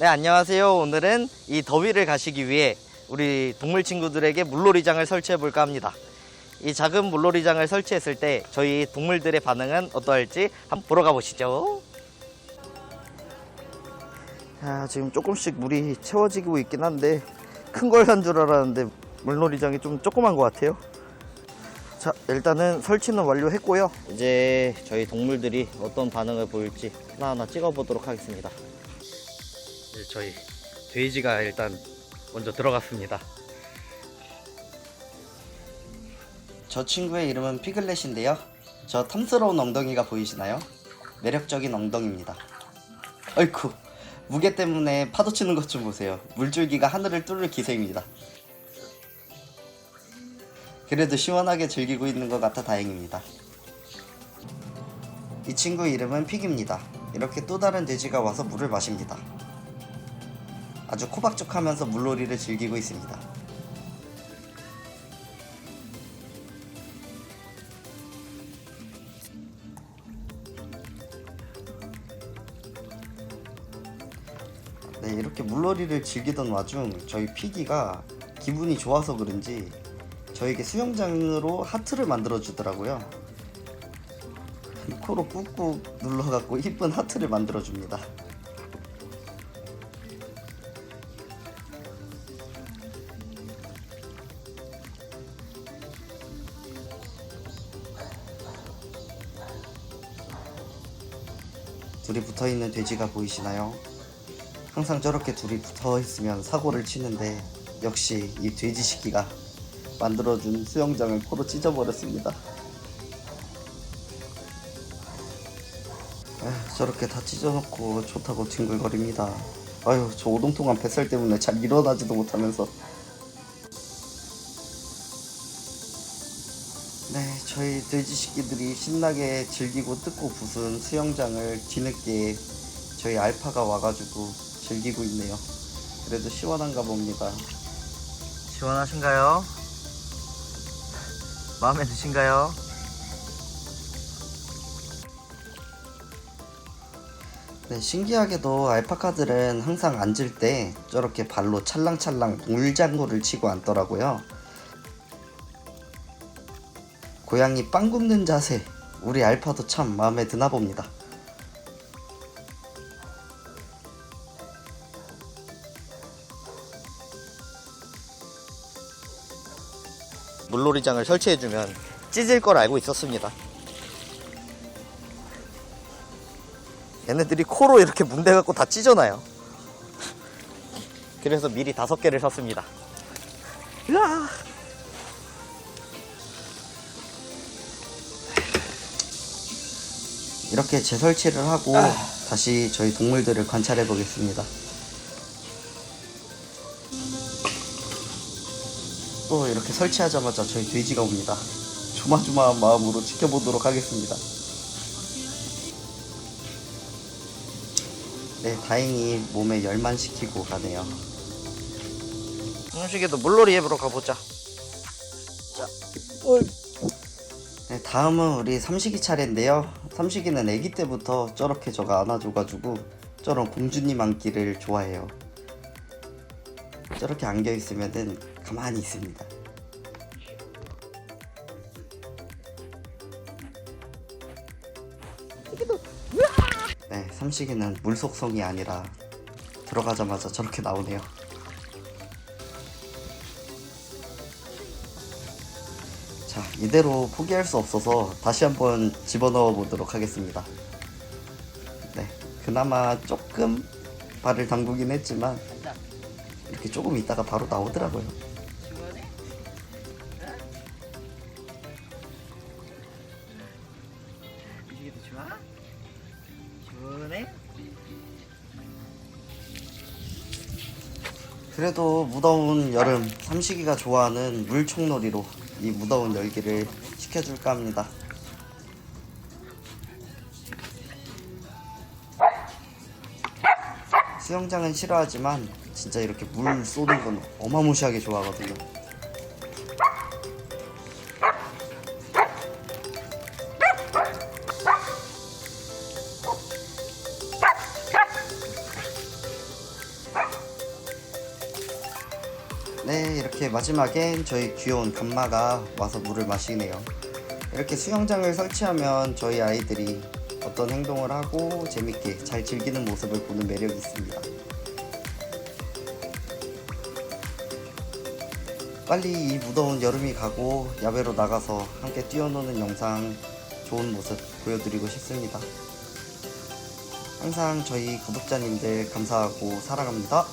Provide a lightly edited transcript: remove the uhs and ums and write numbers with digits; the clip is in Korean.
네, 안녕하세요. 오늘은 이 더위를 가시기 위해 우리 동물 친구들에게 물놀이장을 설치해 볼까 합니다. 이 작은 물놀이장을 설치했을 때 저희 동물들의 반응은 어떠할지 한번 보러 가보시죠. 자, 지금 조금씩 물이 채워지고 있긴 한데 큰 걸 산 줄 알았는데 물놀이장이 좀 조그만 것 같아요. 자, 일단은 설치는 완료했고요. 이제 저희 동물들이 어떤 반응을 보일지 하나하나 찍어보도록 하겠습니다. 저희 돼지가 일단 먼저 들어갔습니다. 저 친구의 이름은 피글렛인데요. 저 탐스러운 엉덩이가 보이시나요? 매력적인 엉덩이입니다. 어이쿠, 무게 때문에 파도 치는 것 좀 보세요. 물줄기가 하늘을 뚫을 기세입니다. 그래도 시원하게 즐기고 있는 것 같아 다행입니다. 이 친구 이름은 픽입니다. 이렇게 또 다른 돼지가 와서 물을 마십니다. 아주 코박죽하면서 물놀이를 즐기고 있습니다. 네, 이렇게 물놀이를 즐기던 와중 저희 피기가 기분이 좋아서 그런지 저에게 수영장으로 하트를 만들어 주더라고요. 코로 꾹꾹 눌러갖고 이쁜 하트를 만들어 줍니다. 둘이 붙어있는 돼지가 보이시나요? 항상 저렇게 둘이 붙어있으면 사고를 치는데 역시 이 돼지 시끼가 만들어준 수영장을 코로 찢어버렸습니다. 저렇게 다 찢어놓고 좋다고 뒹굴거립니다. 아유, 저 오동통한 뱃살 때문에 잘 일어나지도 못하면서. 네, 저희 돼지 시끼들이 신나게 즐기고 뜯고 부순 수영장을 뒤늦게 저희 알파가 와가지고 즐기고 있네요. 그래도 시원한가 봅니다. 시원하신가요? 마음에 드신가요? 네, 신기하게도 알파카들은 항상 앉을 때 저렇게 발로 찰랑찰랑 물장구를 치고 앉더라고요. 고양이 빵 굽는 자세, 우리 알파도 참 마음에 드나 봅니다. 물놀이장을 설치해주면 찢을 걸 알고 있었습니다. 얘네들이 코로 이렇게 문대갖고 다 찢어놔요. 그래서 미리 5개를 샀습니다. 으아! 이렇게 재설치를 하고 다시 저희 동물들을 관찰해 보겠습니다. 또 이렇게 설치하자마자 저희 돼지가 옵니다. 조마조마한 마음으로 지켜보도록 하겠습니다. 네, 다행히 몸에 열만 식히고 가네요. 음식에도 물놀이 해보러 가보자. 자, 네, 다음은 우리 삼식이 차례인데요. 삼식이는 아기 때부터 저렇게 저가 안아줘가지고 저런 공주님 안기를 좋아해요. 저렇게 안겨있으면은 가만히 있습니다. 네, 삼식이는 물속성이 아니라 들어가자마자 저렇게 나오네요. 자, 이대로 포기할 수 없어서 다시 한번 집어넣어 보도록 하겠습니다. 네, 그나마 조금 발을 담그긴 했지만 이렇게 조금 있다가 바로 나오더라고요. 이게도 좋아? 시원해? 그래도 무더운 여름 삼식이가 좋아하는 물총놀이로 이 무더운 열기를 식혀줄까 합니다. 수영장은 싫어하지만 진짜 이렇게 물 쏘는 건 어마무시하게 좋아하거든요. 네, 이렇게 마지막엔 저희 귀여운 gamma가 와서 물을 마시네요. 이렇게 수영장을 설치하면 저희 아이들이 어떤 행동을 하고 재밌게 잘 즐기는 모습을 보는 매력이 있습니다. 빨리 이 무더운 여름이 가고 야외로 나가서 함께 뛰어노는 영상, 좋은 모습 보여드리고 싶습니다. 항상 저희 구독자님들 감사하고 사랑합니다.